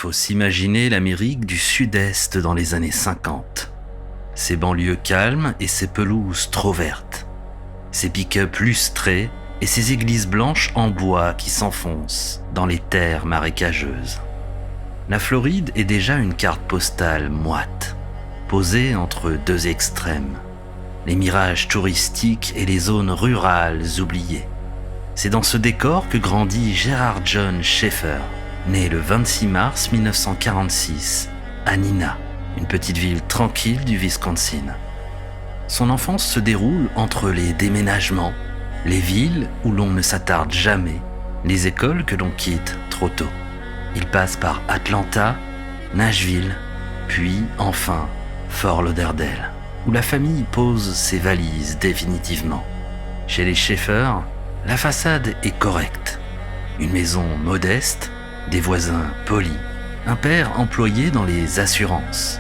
faut s'imaginer l'Amérique du Sud-Est dans les années 50. Ses banlieues calmes et ses pelouses trop vertes. Ses pick-up lustrés et ses églises blanches en bois qui s'enfoncent dans les terres marécageuses. La Floride est déjà une carte postale moite, posée entre deux extrêmes, les mirages touristiques et les zones rurales oubliées. C'est dans ce décor que grandit Gerard John Schaeffer, né le 26 mars 1946 à Neenah, une petite ville tranquille du Wisconsin. Son enfance se déroule entre les déménagements, les villes où l'on ne s'attarde jamais, les écoles que l'on quitte trop tôt. Il passe par Atlanta, Nashville, puis enfin Fort Lauderdale, où la famille pose ses valises définitivement. Chez les Schaeffer, la façade est correcte. Une maison modeste, des voisins polis, un père employé dans les assurances.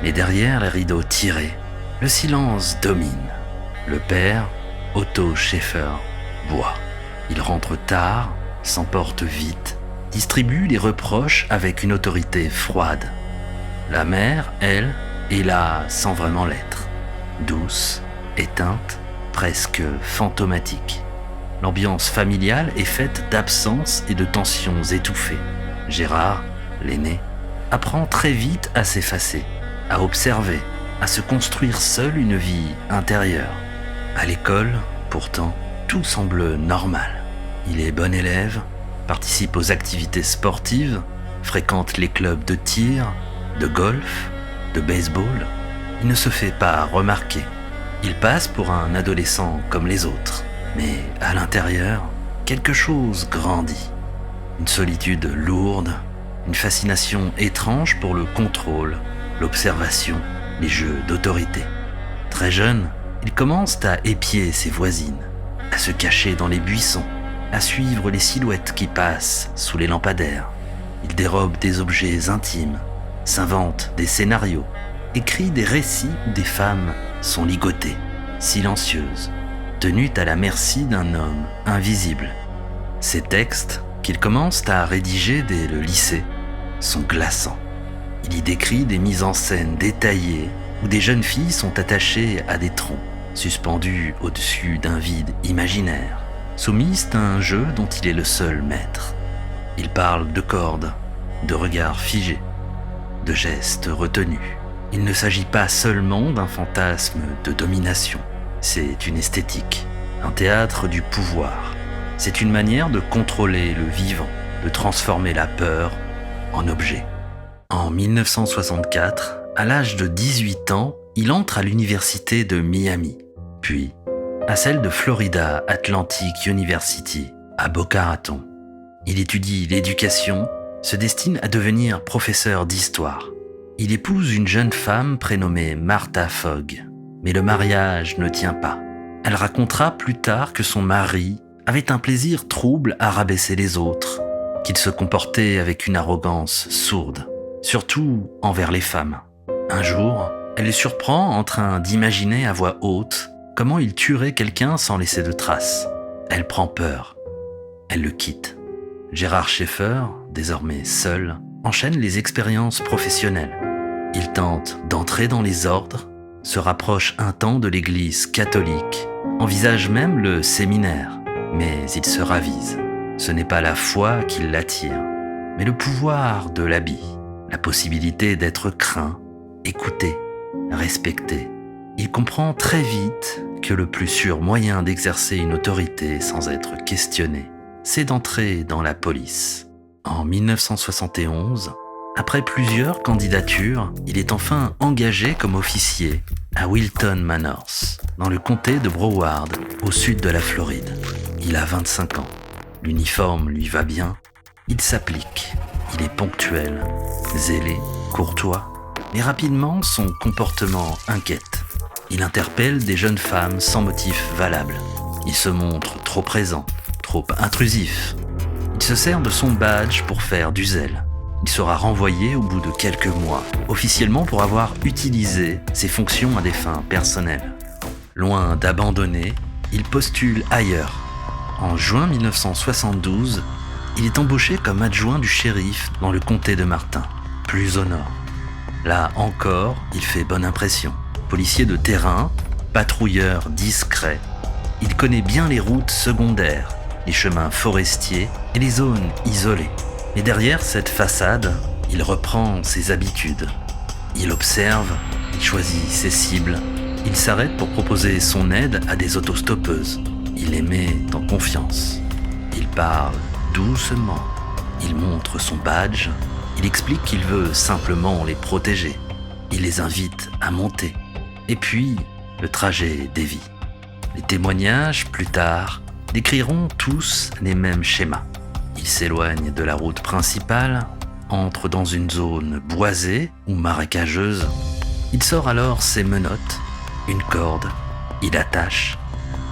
Mais derrière les rideaux tirés, le silence domine. Le père, Otto Schaeffer, boit. Il rentre tard, s'emporte vite, distribue les reproches avec une autorité froide. La mère, elle, est là sans vraiment l'être. Douce, éteinte, presque fantomatique. L'ambiance familiale est faite d'absence et de tensions étouffées. Gérard, l'aîné, apprend très vite à s'effacer, à observer, à se construire seul une vie intérieure. À l'école, pourtant, tout semble normal. Il est bon élève, participe aux activités sportives, fréquente les clubs de tir, de golf, de baseball. Il ne se fait pas remarquer. Il passe pour un adolescent comme les autres. Mais à l'intérieur, quelque chose grandit. Une solitude lourde, une fascination étrange pour le contrôle, l'observation, les jeux d'autorité. Très jeune, il commence à épier ses voisines, à se cacher dans les buissons, à suivre les silhouettes qui passent sous les lampadaires. Il dérobe des objets intimes, s'invente des scénarios, écrit des récits où des femmes sont ligotées, silencieuses, tenues à la merci d'un homme invisible. Ces textes, qu'il commence à rédiger dès le lycée, sont glaçants. Il y décrit des mises en scène détaillées où des jeunes filles sont attachées à des troncs, suspendues au-dessus d'un vide imaginaire, soumises à un jeu dont il est le seul maître. Il parle de cordes, de regards figés, de gestes retenus. Il ne s'agit pas seulement d'un fantasme de domination. C'est une esthétique, un théâtre du pouvoir. C'est une manière de contrôler le vivant, de transformer la peur en objet. En 1964, à l'âge de 18 ans, il entre à l'université de Miami, puis à celle de Florida Atlantic University, à Boca Raton. Il étudie l'éducation, se destine à devenir professeur d'histoire. Il épouse une jeune femme prénommée Martha Fogg. Mais le mariage ne tient pas. Elle racontera plus tard que son mari avait un plaisir trouble à rabaisser les autres, qu'il se comportait avec une arrogance sourde, surtout envers les femmes. Un jour, elle le surprend en train d'imaginer à voix haute comment il tuerait quelqu'un sans laisser de traces. Elle prend peur. Elle le quitte. Gérard Schaeffer, désormais seul, enchaîne les expériences professionnelles. Il tente d'entrer dans les ordres, se rapproche un temps de l'église catholique, envisage même le séminaire, mais il se ravise. Ce n'est pas la foi qui l'attire, mais le pouvoir de l'habit, la possibilité d'être craint, écouté, respecté. Il comprend très vite que le plus sûr moyen d'exercer une autorité sans être questionné, c'est d'entrer dans la police. En 1971, après plusieurs candidatures, il est enfin engagé comme officier à Wilton Manors, dans le comté de Broward, au sud de la Floride. Il a 25 ans. L'uniforme lui va bien. Il s'applique. Il est ponctuel, zélé, courtois. Mais rapidement, son comportement inquiète. Il interpelle des jeunes femmes sans motif valable. Il se montre trop présent, trop intrusif. Il se sert de son badge pour faire du zèle. Il sera renvoyé au bout de quelques mois, officiellement pour avoir utilisé ses fonctions à des fins personnelles. Loin d'abandonner, il postule ailleurs. En juin 1972, Il est embauché comme adjoint du shérif dans le comté de Martin, plus au nord. Là encore, il fait bonne impression. Policier de terrain, patrouilleur discret, il connaît bien les routes secondaires, les chemins forestiers et les zones isolées. Et derrière cette façade, il reprend ses habitudes. Il observe, il choisit ses cibles, il s'arrête pour proposer son aide à des autostoppeuses. Il les met en confiance. Il parle doucement, il montre son badge, il explique qu'il veut simplement les protéger. Il les invite à monter. Et puis, le trajet dévie. Les témoignages, plus tard, décriront tous les mêmes schémas. Il s'éloigne de la route principale, entre dans une zone boisée ou marécageuse. Il sort alors ses menottes, une corde, il attache,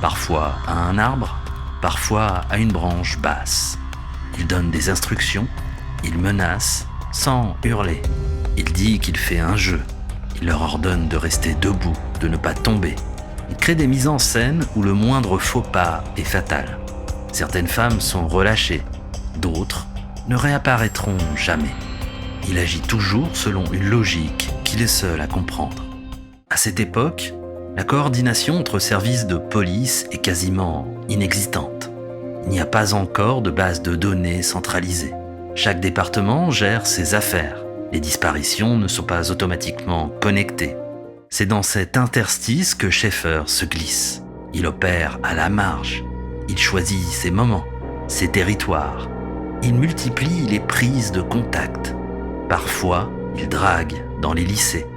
parfois à un arbre, parfois à une branche basse. Il donne des instructions, il menace, sans hurler. Il dit qu'il fait un jeu, il leur ordonne de rester debout, de ne pas tomber. Il crée des mises en scène où le moindre faux pas est fatal. Certaines femmes sont relâchées, d'autres ne réapparaîtront jamais. Il agit toujours selon une logique qu'il est seul à comprendre. À cette époque, la coordination entre services de police est quasiment inexistante. Il n'y a pas encore de base de données centralisée. Chaque département gère ses affaires. Les disparitions ne sont pas automatiquement connectées. C'est dans cet interstice que Schaeffer se glisse. Il opère à la marge. Il choisit ses moments, ses territoires. Il multiplie les prises de contact. Parfois, il drague dans les lycées,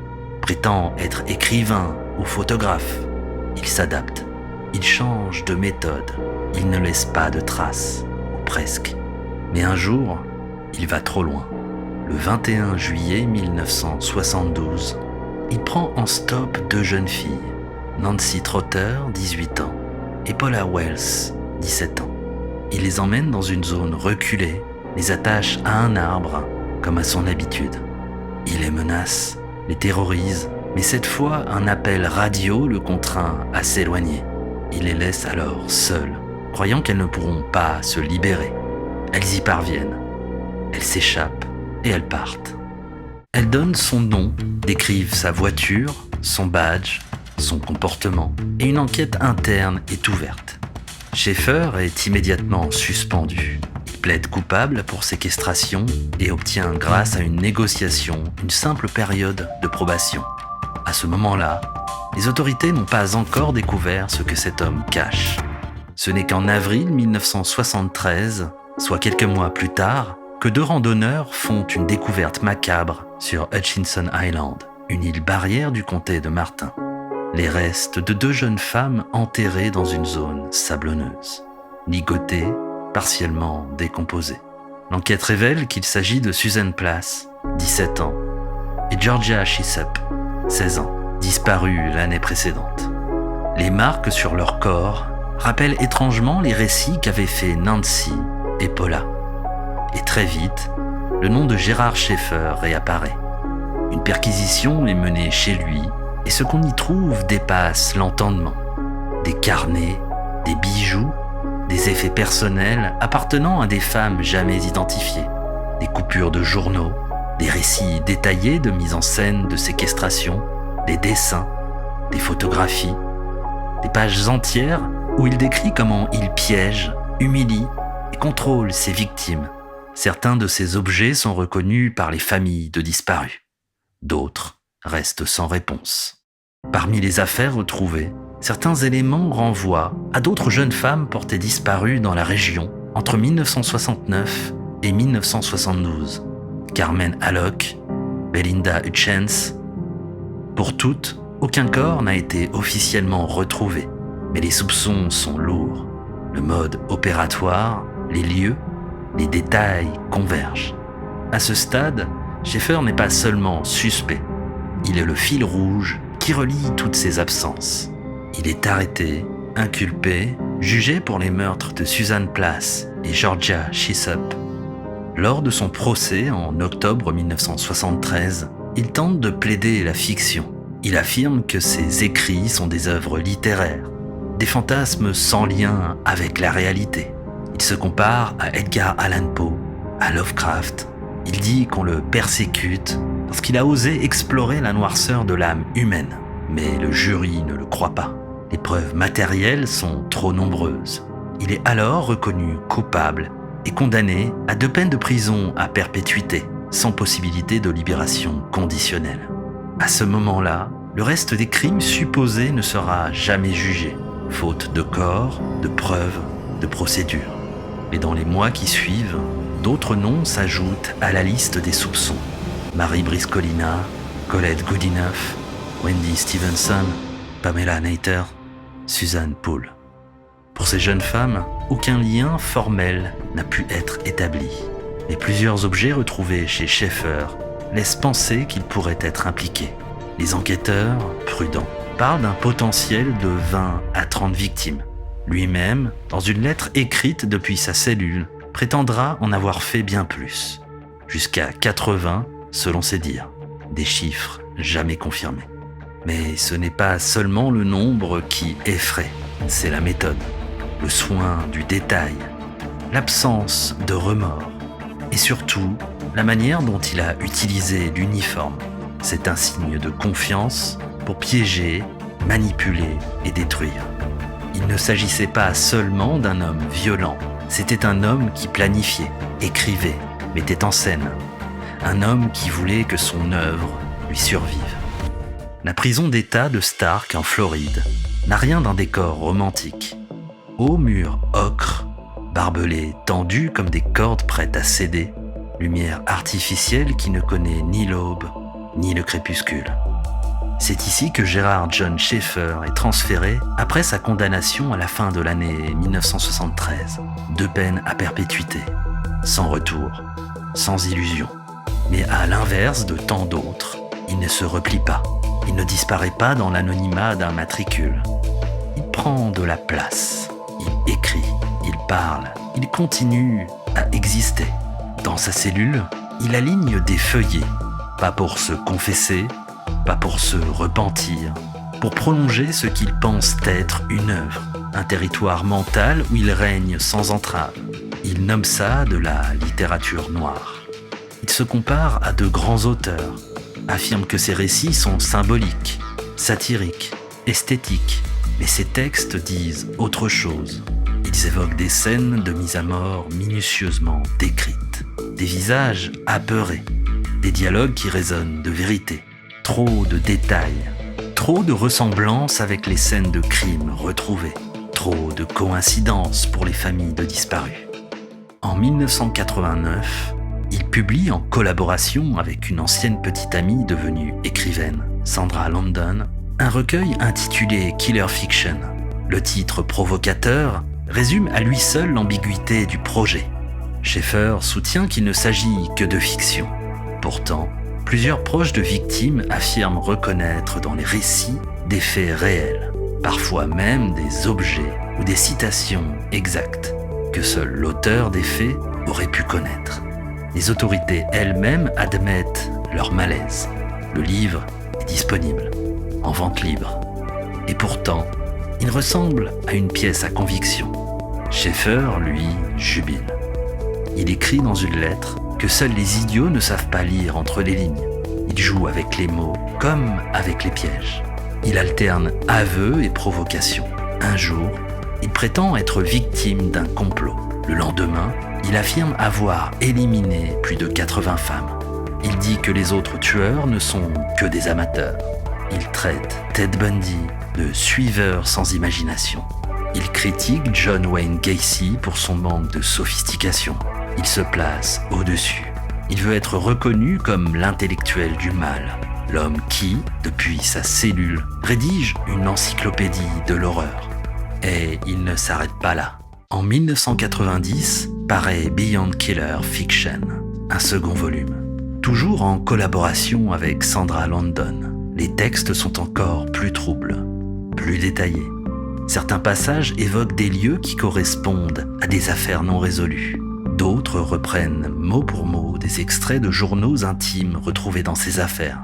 prétend être écrivain ou photographe. Il s'adapte, il change de méthode, il ne laisse pas de traces, ou presque. Mais un jour, il va trop loin. Le 21 juillet 1972, il prend en stop deux jeunes filles, Nancy Trotter, 18 ans, et Paula Wells, 17 ans. Il les emmène dans une zone reculée, les attache à un arbre, comme à son habitude. Il les menace, les terrorise, mais cette fois, un appel radio le contraint à s'éloigner. Il les laisse alors seules, croyant qu'elles ne pourront pas se libérer. Elles y parviennent. Elles s'échappent et elles partent. Elles donnent son nom, décrivent sa voiture, son badge, son comportement, et une enquête interne est ouverte. Schaeffer est immédiatement suspendu. Il plaide coupable pour séquestration et obtient grâce à une négociation une simple période de probation. À ce moment-là, les autorités n'ont pas encore découvert ce que cet homme cache. Ce n'est qu'en avril 1973, soit quelques mois plus tard, que deux randonneurs font une découverte macabre sur Hutchinson Island, une île barrière du comté de Martin. Les restes de deux jeunes femmes enterrées dans une zone sablonneuse, ligotées, partiellement décomposées. L'enquête révèle qu'il s'agit de Susan Place, 17 ans, et Georgia Shissup, 16 ans, disparus l'année précédente. Les marques sur leur corps rappellent étrangement les récits qu'avaient fait Nancy et Paula. Et très vite, le nom de Gérard Schaeffer réapparaît. Une perquisition est menée chez lui et ce qu'on y trouve dépasse l'entendement. Des carnets, des bijoux, des effets personnels appartenant à des femmes jamais identifiées, des coupures de journaux, des récits détaillés de mise en scène de séquestration, des dessins, des photographies, des pages entières où il décrit comment il piège, humilie et contrôle ses victimes. Certains de ces objets sont reconnus par les familles de disparus. D'autres restent sans réponse. Parmi les affaires retrouvées, certains éléments renvoient à d'autres jeunes femmes portées disparues dans la région entre 1969 et 1972. Carmen Alloc, Belinda Hutchence. Pour toutes, aucun corps n'a été officiellement retrouvé, mais les soupçons sont lourds. Le mode opératoire, les lieux, les détails convergent. À ce stade, Schaeffer n'est pas seulement suspect, il est le fil rouge qui relie toutes ces absences. Il est arrêté, inculpé, jugé pour les meurtres de Susan Place et Georgia Shissup. Lors de son procès en octobre 1973, il tente de plaider la fiction. Il affirme que ses écrits sont des œuvres littéraires, des fantasmes sans lien avec la réalité. Il Il se compare à Edgar Allan Poe, à Lovecraft. Il dit qu'on le persécute parce qu'il a osé explorer la noirceur de l'âme humaine. Mais le jury ne le croit pas. Les preuves matérielles sont trop nombreuses. Il est alors reconnu coupable et condamné à 2 peines de prison à perpétuité, sans possibilité de libération conditionnelle. À ce moment-là, le reste des crimes supposés ne sera jamais jugé, faute de corps, de preuves, de procédures. Mais dans les mois qui suivent, d'autres noms s'ajoutent à la liste des soupçons. Mary Briscolina, Colette Goodenough, Wendy Stevenson, Pamela Nater, Suzanne Poole. Pour ces jeunes femmes, aucun lien formel n'a pu être établi. Mais plusieurs objets retrouvés chez Schaeffer laissent penser qu'il pourrait être impliqué. Les enquêteurs, prudents, parlent d'un potentiel de 20 à 30 victimes. Lui-même, dans une lettre écrite depuis sa cellule, prétendra en avoir fait bien plus. Jusqu'à 80, selon ses dires. Des chiffres jamais confirmés. Mais ce n'est pas seulement le nombre qui effraie, c'est la méthode, le soin du détail, l'absence de remords et surtout la manière dont il a utilisé l'uniforme. C'est un signe de confiance pour piéger, manipuler et détruire. Il ne s'agissait pas seulement d'un homme violent, c'était un homme qui planifiait, écrivait, mettait en scène. Un homme qui voulait que son œuvre lui survive. La prison d'État de Stark en Floride n'a rien d'un décor romantique. Hauts murs ocre, barbelés tendus comme des cordes prêtes à céder, lumière artificielle qui ne connaît ni l'aube ni le crépuscule. C'est ici que Gerard John Schaeffer est transféré après sa condamnation à la fin de l'année 1973. 2 peines à perpétuité, sans retour, sans illusion. Mais à l'inverse de tant d'autres, il ne se replie pas. Il ne disparaît pas dans l'anonymat d'un matricule. Il prend de la place. Il écrit, il parle, il continue à exister. Dans sa cellule, il aligne des feuillets, pas pour se confesser, pas pour se repentir, pour prolonger ce qu'il pense être une œuvre, un territoire mental où il règne sans entrave. Il nomme ça de la littérature noire. Il se compare à de grands auteurs, affirme que ses récits sont symboliques, satiriques, esthétiques, mais ses textes disent autre chose. Ils évoquent des scènes de mise à mort minutieusement décrites, des visages apeurés, des dialogues qui résonnent de vérité, trop de détails, trop de ressemblances avec les scènes de crimes retrouvées, trop de coïncidences pour les familles de disparus. En 1989, il publie en collaboration avec une ancienne petite amie devenue écrivaine, Sandra Landon, un recueil intitulé Killer Fiction. Le titre provocateur résume à lui seul l'ambiguïté du projet. Schaeffer soutient qu'il ne s'agit que de fiction. Pourtant, plusieurs proches de victimes affirment reconnaître dans les récits des faits réels, parfois même des objets ou des citations exactes que seul l'auteur des faits aurait pu connaître. Les autorités elles-mêmes admettent leur malaise. Le livre est disponible, en vente libre. Et pourtant, il ressemble à une pièce à conviction. Schaeffer, lui, jubile. Il écrit dans une lettre que seuls les idiots ne savent pas lire entre les lignes. Il joue avec les mots comme avec les pièges. Il alterne aveux et provocation. Un jour, il prétend être victime d'un complot. Le lendemain, il affirme avoir éliminé plus de 80 femmes. Il dit que les autres tueurs ne sont que des amateurs. Il traite Ted Bundy de suiveur sans imagination. Il critique John Wayne Gacy pour son manque de sophistication. Il se place au-dessus. Il veut être reconnu comme l'intellectuel du mal, l'homme qui, depuis sa cellule, rédige une encyclopédie de l'horreur. Et il ne s'arrête pas là. En 1990, paraît Beyond Killer Fiction, un second volume. Toujours en collaboration avec Sandra Landon, les textes sont encore plus troubles, plus détaillés. Certains passages évoquent des lieux qui correspondent à des affaires non résolues. D'autres reprennent mot pour mot des extraits de journaux intimes retrouvés dans ces affaires.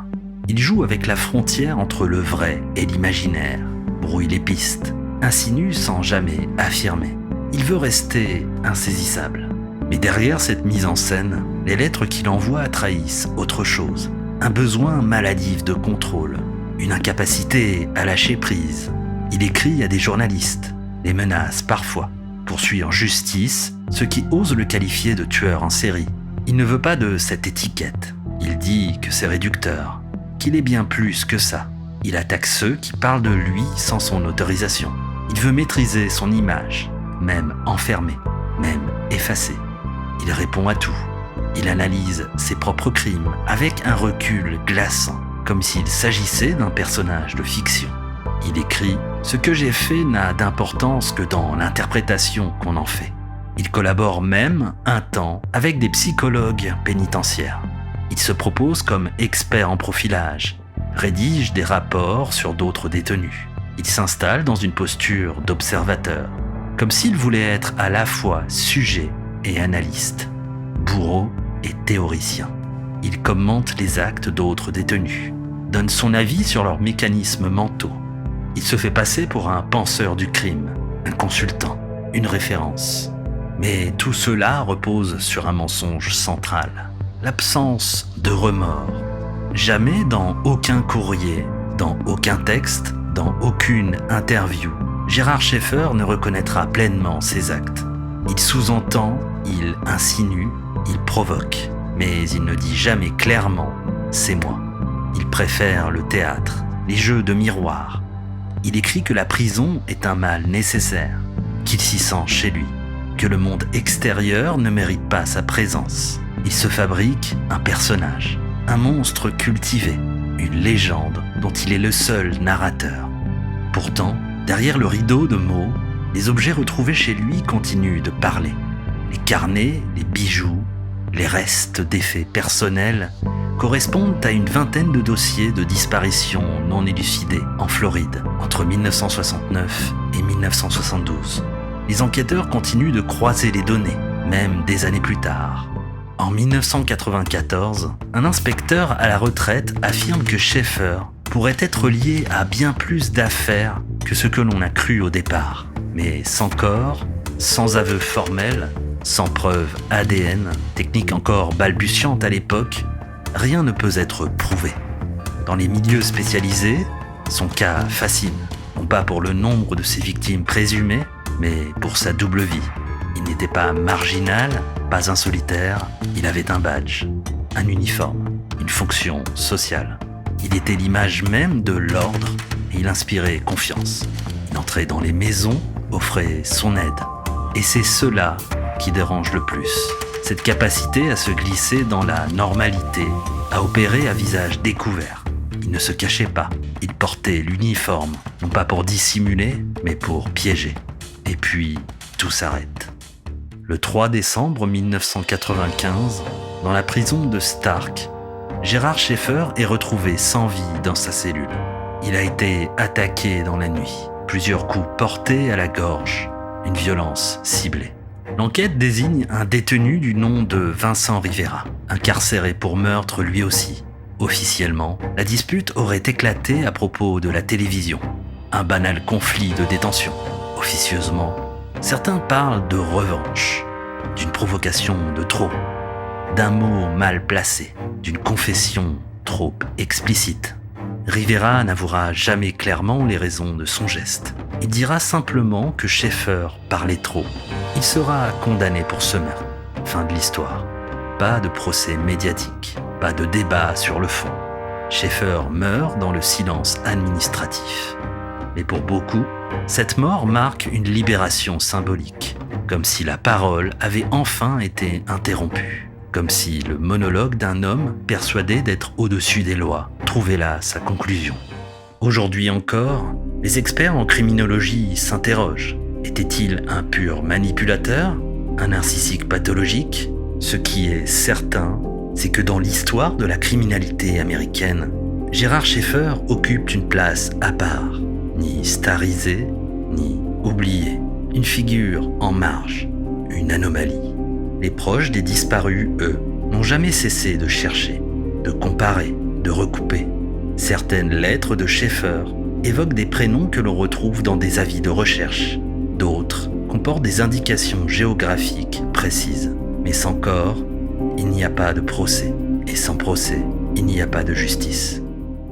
Il joue avec la frontière entre le vrai et l'imaginaire, brouille les pistes, insinue sans jamais affirmer. Il veut rester insaisissable. Mais derrière cette mise en scène, les lettres qu'il envoie trahissent autre chose. Un besoin maladif de contrôle, une incapacité à lâcher prise. Il écrit à des journalistes, les menace parfois, poursuit en justice ceux qui osent le qualifier de tueur en série. Il ne veut pas de cette étiquette. Il dit que c'est réducteur, qu'il est bien plus que ça. Il attaque ceux qui parlent de lui sans son autorisation. Il veut maîtriser son image, même enfermée, même effacée. Il répond à tout. Il analyse ses propres crimes avec un recul glaçant, comme s'il s'agissait d'un personnage de fiction. Il écrit « Ce que j'ai fait n'a d'importance que dans l'interprétation qu'on en fait ». Il collabore même un temps avec des psychologues pénitentiaires. Il se propose comme expert en profilage, rédige des rapports sur d'autres détenus. Il s'installe dans une posture d'observateur, comme s'il voulait être à la fois sujet et analyste, bourreau et théoricien. Il commente les actes d'autres détenus, donne son avis sur leurs mécanismes mentaux. Il se fait passer pour un penseur du crime, un consultant, une référence. Mais tout cela repose sur un mensonge central, l'absence de remords. Jamais dans aucun courrier, dans aucun texte, dans aucune interview, Gérard Schaeffer ne reconnaîtra pleinement ses actes. Il sous-entend, il insinue, il provoque, mais il ne dit jamais clairement « c'est moi ». Il préfère le théâtre, les jeux de miroir. Il écrit que la prison est un mal nécessaire, qu'il s'y sent chez lui, que le monde extérieur ne mérite pas sa présence. Il se fabrique un personnage, un monstre cultivé, une légende dont il est le seul narrateur. Pourtant, derrière le rideau de mots, les objets retrouvés chez lui continuent de parler. Les carnets, les bijoux, les restes d'effets personnels correspondent à une vingtaine de dossiers de disparitions non élucidés en Floride entre 1969 et 1972. Les enquêteurs continuent de croiser les données, même des années plus tard. En 1994, un inspecteur à la retraite affirme que Schaeffer pourrait être lié à bien plus d'affaires que ce que l'on a cru au départ. Mais sans corps, sans aveu formel, sans preuve ADN, technique encore balbutiante à l'époque, rien ne peut être prouvé. Dans les milieux spécialisés, son cas fascine, non pas pour le nombre de ses victimes présumées, mais pour sa double vie. Il n'était pas marginal, pas un solitaire, il avait un badge, un uniforme, une fonction sociale. Il était l'image même de l'ordre et il inspirait confiance. Il entrait dans les maisons, offrait son aide. Et c'est cela qui dérange le plus. Cette capacité à se glisser dans la normalité, à opérer à visage découvert. Il ne se cachait pas, il portait l'uniforme, non pas pour dissimuler, mais pour piéger. Et puis, tout s'arrête. Le 3 décembre 1995, dans la prison de Stark, Gérard Schaeffer est retrouvé sans vie dans sa cellule. Il a été attaqué dans la nuit, plusieurs coups portés à la gorge, une violence ciblée. L'enquête désigne un détenu du nom de Vincent Rivera, incarcéré pour meurtre lui aussi. Officiellement, la dispute aurait éclaté à propos de la télévision. Un banal conflit de détention. Officieusement, certains parlent de revanche, d'une provocation de trop, d'un mot mal placé, d'une confession trop explicite. Rivera n'avouera jamais clairement les raisons de son geste. Il dira simplement que Schaeffer parlait trop. Il sera condamné pour ce meurtre. Fin de l'histoire. Pas de procès médiatique, pas de débat sur le fond. Schaeffer meurt dans le silence administratif. Mais pour beaucoup, cette mort marque une libération symbolique, comme si la parole avait enfin été interrompue, comme si le monologue d'un homme persuadé d'être au-dessus des lois trouvait là sa conclusion. Aujourd'hui encore, les experts en criminologie s'interrogent. Était-il un pur manipulateur, un narcissique pathologique ? Ce qui est certain, c'est que dans l'histoire de la criminalité américaine, Gérard Schaeffer occupe une place à part, ni starisé, ni oublié, une figure en marge, une anomalie. Les proches des disparus, eux, n'ont jamais cessé de chercher, de comparer, de recouper. Certaines lettres de Schaeffer évoquent des prénoms que l'on retrouve dans des avis de recherche, d'autres comporte des indications géographiques précises. Mais sans corps, il n'y a pas de procès. Et sans procès, il n'y a pas de justice.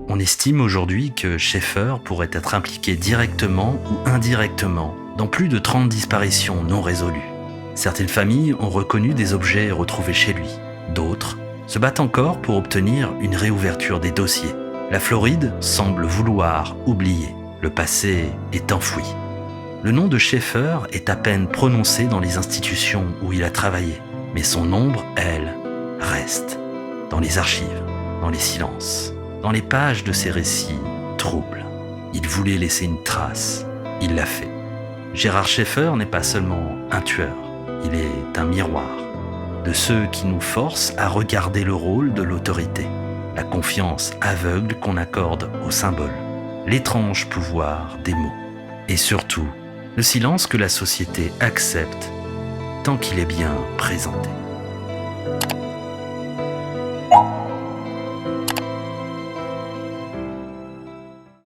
On estime aujourd'hui que Schaeffer pourrait être impliqué directement ou indirectement dans plus de 30 disparitions non résolues. Certaines familles ont reconnu des objets retrouvés chez lui. D'autres se battent encore pour obtenir une réouverture des dossiers. La Floride semble vouloir oublier. Le passé est enfoui. Le nom de Schaeffer est à peine prononcé dans les institutions où il a travaillé. Mais son ombre, elle, reste. Dans les archives, dans les silences, dans les pages de ses récits troubles. Il voulait laisser une trace. Il l'a fait. Gérard Schaeffer n'est pas seulement un tueur. Il est un miroir de ceux qui nous forcent à regarder le rôle de l'autorité, la confiance aveugle qu'on accorde aux symboles, l'étrange pouvoir des mots, et surtout, le silence que la société accepte tant qu'il est bien présenté.